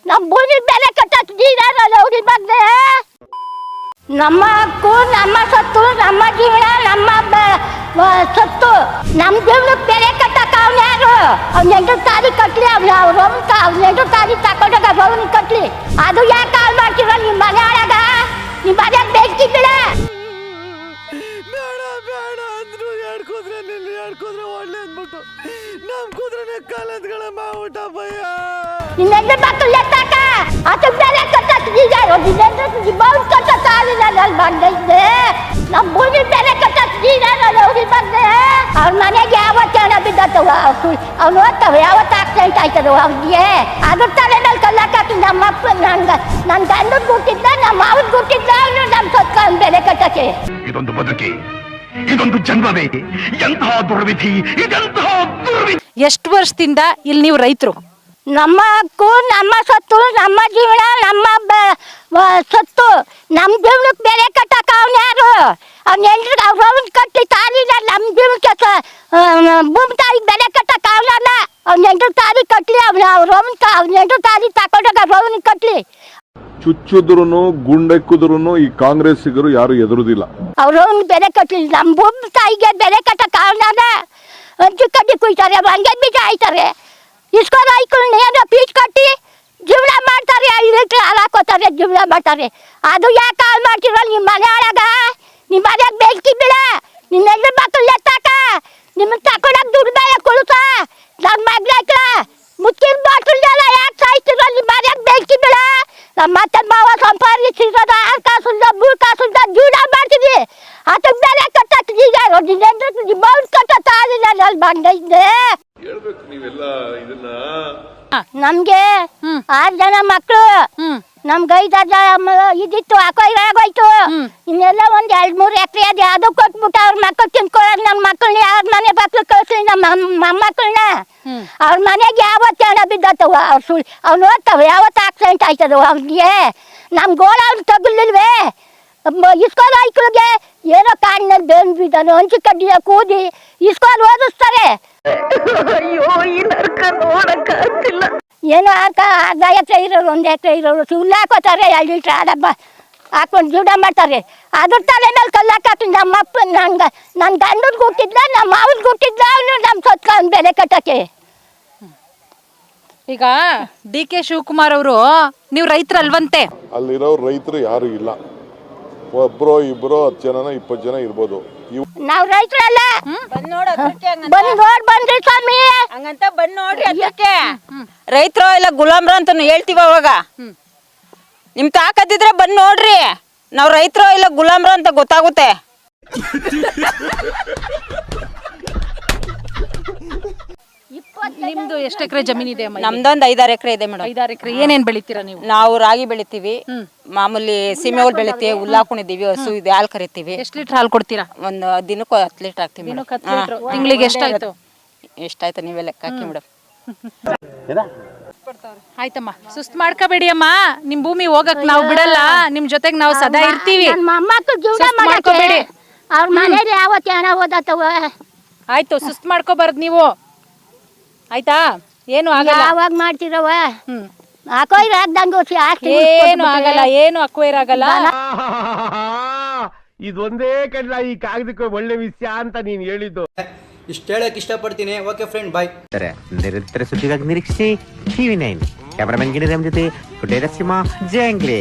ನಮ್ಮ ಭೂಮಿ ಬೆಲೆ ಕಟ್ಟೋದು ಅವ್ರ ಬಗ್ಗೆ ನಮ್ಮ ಹಕ್ಕು ನಮ್ಮ ಸತ್ತು ನಮ್ಮ ಜೀವನ ನಮ್ಮ ಸತ್ತು ನಮ್ಮ ಜೀವನಕ್ಕೆ ಬೆಲೆ ಕಟ್ಟಕ್ಕೆ ಅವ್ನು ಯಾರು ಅವ್ನ 8 ತಾರೀಕು ಕಟ್ಲಿ ಅವ್ನ 8 ತಾರೀಕು ತಕೊಂಡಾಗ ಅವ್ನಿಗೆ ಕಟ್ಲಿ ಅದು ಯಾಕೆ ಕಾಲ್ ಮಾಡ್ತೀರೋ ನಿಮ್ಮ ಮನೆ ಒಳಗ ನಿಮ್ಮ ಮನೆಗೆ ಬೆಂಕಿ ಬೀಳ ಬೇಡ ಅಂದ್ರು ಹೇಳ್ಕೋದ್ರೆ ಒಳ್ಳೆ ಅಂದ್ಬಿಟ್ಟು ನಮ್ ಕುದ್ರನೆ ಕಾಲದ್ಗಳ ಮಾವುಟ ಭಯ ನಿನ್ನೆಂದ ಮಕ್ಕಳು ಎತ್ತಾಕ ಅದು ಬೆಲೆ ಕಟ್ಟೀಗ ಬೌನ್ ಕಟ್ಟಕ್ಕೆ ಆಗಿಲ್ಲ ಅಲ್ಲಿ ಬಂದಿದ್ದೆ ನಮ್ಮ ಭೂಮಿ ಬೆಲೆ ಕಟ್ಟೀಗ ಅವ್ರಿಗೆ ಬಂದೆ ಅವ್ರ ಮನೆಗೆ ಯಾವತ್ತು ಹಣ ಬಿದ್ದತ್ತವ ಅವ್ನು ಓದ್ತವೆ ಯಾವತ್ತು ಆಕ್ಸಿಡೆಂಟ್ ಆಯ್ತದ ಅವ್ರಿಗೆ ಅದ್ರ ತಲೆ ಮೇಲೆ ಕಲ್ಲಕ್ಕಾಕಿ ನಮ್ಮ ಅಪ್ಪ ನನ್ನ ಗಂಡನ ಕೊಟ್ಟಿದ್ದ ನಮ್ಮ ಮಾವನ್ ಕೊಟ್ಟಿದ್ದ ಅವನು ನಮ್ಮ ಸತ್ಕೊಂಡು ಬೆಲೆ ಕಟ್ಟಕ್ಕೆ ಇದೊಂದು ಬದುಕಿ ಇದೊಂದು ಜನ್ಮವೇ ಎಂತಹ ದುರ್ವಿಧಿ ಇದೆಂತಹ ದುರ್ವಿಧಿ. ಎಷ್ಟು ವರ್ಷದಿಂದ ಇಲ್ಲಿ ನೀವು ರೈತರು? ನಮ್ಮ ಹಕ್ಕು ನಮ್ಮ ಸತ್ತು ನಮ್ಮ ಜೀವನ ನಮ್ಮ ಸತ್ತು ನಮ್ಮ ಜೀವನಕ್ಕೆ ಬೆಲೆ ಕಟ್ಟಕ್ಕೆ ಅವ್ನು ಯಾರು ಅವ್ನು ಅವ್ರವ್ನ ಕಟ್ಟಿ ತಾಲಿಲ್ಲ ನಮ್ಮ ಜೀವನಕ್ಕೆ ಭೂಮಿ ತಾಯಿಗೆ ಬೆಲೆ ಕಟ್ಟಕ್ಕೆ ಅವನಲ್ಲ ಅವ್ನು 8 ತಾರೀಕು ಕಟ್ಲಿ ಅವ್ನ 8 ತಾರೀಕು ತಕೊಂಡಾಗ ಅವ್ನಿಗೆ ಕಟ್ಲಿ ಚುಚ್ಚಿದ್ರು ಗುಂಡೆಕ್ಕುದ್ರು ಈ ಕಾಂಗ್ರೆಸ್ಸಿಗರು ಯಾರು ಎದುರುದಿಲ್ಲ ಅವ್ರವ್ನ ಬೆಲೆ ಕಟ್ಲಿ ನಮ್ಮ ಭೂಮಿ ತಾಯಿಗೆ ಬೆಲೆ ಕಟ್ಟಕ್ಕೆ ಅವನಲ್ಲ ಹಂಚು ಕಡ್ಡಿ ಕುಯ್ತಾರೆ ಹಂಗೆ ಬೀಜ ಆಯ್ತಾರೆ ಇಸ್ಕೊಂಡು ಆಯ್ಕೊಂಡು ಏನೋ ಫೀಸ್ ಕಟ್ಟಿ ಜೀವನ ಮಾಡ್ತಾರೆ 5 ಲೀಟ್ರ್ ಹಾಲು ಹಾಕೋತಾರೆ ಜೀವನ ಮಾಡ್ತಾರೆ ಅದು ಯಾಕೆ ಕಾಲ್ ಮಾಡ್ತಿರೋ ನಿಮ್ಮ ಮನೆ ಒಳಗ ನಿಮ್ಮ ಮನೆಗೆ ಬೆಂಕಿ ಬೀಳ ನಿನ್ನೆಲ್ಲ ಮಕ್ಕಳು ಎತ್ತಾಕ ನಿಮ್ಮನ್ನ ತಕೊಂಡಾಗ ದುಡ್ಡು ಮೇಲೆ ಕೊಡುತ್ತ ನನ್ನ ಮಗ್ಳಾಯ್ತ ಮುಚ್ಚಿನ ಬಾಟ್ಲಲ್ಲ ಯಾಕೆ ಸಾಯ್ತಿರೋ ನಿಮ್ಮ ಮನೆಗೆ ಬೆಂಕಿ ಬೀಳ ನಮ್ಮ ಮತ್ತೆ ಮಾವ ಸಂಪಾದಿಸಿರೋದ 6 ಕಾಸಿಂದ 3 ಕಾಸಿಂದ ಜೀವನ ಮಾಡ್ತೀವಿ ಅದಕ್ಕೆ ಬೆಲೆ ಕಟ್ಟೀಗ ಬೌನ್ ಕಟ್ಟತ್ತ ಆಗಿಲ್ಲ ಅಲ್ಲಿ ಬಂದಿದ್ದೆ ಹೇಳ್ಬೇಕು ನೀವೆಲ್ಲ ಇದನ್ನ ನಮ್ಗೆ 6 ಜನ ಮಕ್ಕಳು ನಮ್ಗೆ 5 ಇದಿತ್ತು ಆಗೋಯ್ತು ಇನ್ನೆಲ್ಲ ಒಂದ್ 2-3 ಎಕರೆ ಅದು ಅದು ಕೊಟ್ಬಿಟ್ಟು ಅವ್ರ ಮಕ್ಕಳು ತಿನ್ಕೊಳ್ಳೋದು ನನ್ನ ಮಕ್ಕಳನ್ನ ಯಾರ ಮನೆ ಮಕ್ಳು ಕಳ್ಸಿ ನಮ್ಮ ಮೊಮ್ಮಕ್ಕಳನ್ನ ಅವ್ರ ಮನೆಗೆ ಯಾವತ್ತು ಹಣ ಬಿದ್ದತ್ತವ ಅವ್ರು ಅವ್ನು ಓದ್ತವೆ ಯಾವತ್ತು ಆಕ್ಸಿಡೆಂಟ್ ಆಯ್ತದವ ಅವ್ನಿಗೆ ನಮ್ಮ ಗೋಳ ಅವ್ನು ತಗಲಿಲ್ವೇ ಇಸ್ಕೊಂಡು ಐಕ್ಳಿಗೆ ಏನೋ ಕಾಡಿನಲ್ಲಿ ಬೇನ್ ಬಿದ್ದಾನು ಹಂಚು ಕಡ್ಡಿಯ ಕೂದಿ ಇಸ್ಕೊಂಡು ಓದಿಸ್ತಾರೆ ಏನೋ ಅರ್ಧ ಎಕರೆ ಇರೋರು 1 ಎಕರೆ ಇರೋರು ಸುಳ್ಳು ಹಾಕೋತಾರೆ 2 ಲೀಟ್ರ್ ಹಾಲಬ್ಬ ಹಾಕೊಂಡು ಜೀವನ ಮಾಡ್ತಾರೆ ಅದ್ರ ತಲೆ ಮೇಲೆ ಕಲ್ಲಾಕಿ ನಮ್ಮ ಅಪ್ಪ ನನ್ನ ಗಂಡನ ಕೊಟ್ಟಿದ್ದ ನಮ್ಮ ಮಾವನ್ ಕೊಟ್ಟಿದ್ದ ಅವನು ನಮ್ಮ ಸತ್ಕೊಂಡು ಬೆಲೆ ಕಟ್ಟಕ್ಕೆ ಈಗ DK ಶಿವಕುಮಾರ್ ಅವರು ನೀವು ರೈತರಲ್ವಂತೆ ಅಲ್ಲಿರೋ ರೈತರು ಯಾರು ಇಲ್ಲ ಒಬ್ರೋ ಇಬ್ರೋ 10 ಜನನ 20 ಜನ ಇರ್ಬೋದು ನಾವು ರೈತರಲ್ಲ ಬಂದ್ರಿ ಸ್ವಾಮಿ ಹಂಗಂತ ಬಂದ್ ನೋಡ್ರಿ ಅದಕ್ಕೆ ರೈತರು ಇಲ್ಲ ಗುಲಾಮ್ರ ಅಂತ ಹೇಳ್ತೀವ ಅವಾಗ ನಿಮ್ ತಾಕತ್ತಿದ್ರೆ ಬಂದ್ ನೋಡ್ರಿ ನಾವ್ ರೈತರು ಇಲ್ಲ ಗುಲಾಮ್ರ ಅಂತ ಗೊತ್ತಾಗುತ್ತೆ ನಿಮ್ದು ಎಷ್ಟು ಎಕರೆ ಜಮೀನಿದೆ ಅಮ್ಮ? ನಮ್ದೊಂದ್ 5-6 ಎಕರೆ ಇದೆ ಮೇಡಮ್. 5-6 ಎಕರೆ ಏನೇನ್ ಬೆಳಿತೀರಾ ನೀವು? ನಾವು ರಾಗಿ ಬೆಳಿತೀವಿ, ಮಾಮೂಲಿ ಸೀಮೆ ಹುಲ್ ಬೆಳಿತೀವಿ, ಹುಲ್ಲು ಹಾಕೊಂಡಿದೀವಿ, ಹಸು ಇದೆ, ಹಾಲು ಕರಿತೀವಿ. ಎಷ್ಟು ಲೀಟರ್ ಹಾಲು ಕೊಡ್ತೀರಾ? ಒಂದು ದಿನಕ್ಕೆ 10 ಲೀಟರ್ ಹಾಕ್ತಿವಿ. ತಿಂಗಳಿಗೆ ಎಷ್ಟಾಯ್ತು? ಎಷ್ಟಾಯ್ತು ನೀವೇ ಲೆಕ್ಕ ಹಾಕಿ ಮೇಡಮ್. ಆಯ್ತಮ್ಮ, ಸುಸ್ತ್ ಮಾಡ್ಕೋಬೇಡಿ ಅಮ್ಮ. ನಿಮ್ ಭೂಮಿ ಹೋಗಕ್ ನಾವು ಬಿಡಲ್ಲ, ನಿಮ್ ಜೊತೆಗೆ ನಾವು ಸದಾ ಇರ್ತೀವಿ. ಮೊಮ್ಮಕ್ಕಳು ಜೀವನ ಮಾಡ್ಕೋಬೇಡಿ ಅವ್ರ ಮನೇಲಿ ಯಾವತ್ತು ಹಣ ಓದತ್ತವ. ಆಯ್ತು, ಸುಸ್ತ್ ಮಾಡ್ಕೋಬಾರ್ದು ನೀವು, ಆಯ್ತಾ? ಏನು ಆಗಲ್ಲ. ಯಾವಾಗ ಮಾಡ್ತಿರವ ಹಾಕೋಯ್ ಆಗ್ದಂಗ ಏನು ಆಗಲ್ಲ, ಏನು ಅಕ್ವೈರ್ ಆಗಲ್ಲ. ಇದೊಂದೇ ಕಡ್ಲ ಈ ಕಾಗದಕ್ಕೆ ಒಳ್ಳೆ ವಿಷಯ ಅಂತ ನೀನ್ ಹೇಳಿದ್ದು. ಇಷ್ಟು ಹೇಳಕ್ ಇಷ್ಟಪಡ್ತೀನಿ. ಓಕೆ ಫ್ರೆಂಡ್, ಬಾಯ್. ನಿರಂತರ ಸುದ್ದಿಗಾಗಿ ನಿರೀಕ್ಷಿಸಿ TV9. ಕ್ಯಾಮರಾಮನ್ ಗಿಣಿ ಜೊತೆ ಜಯಂಗ್ಲಿ.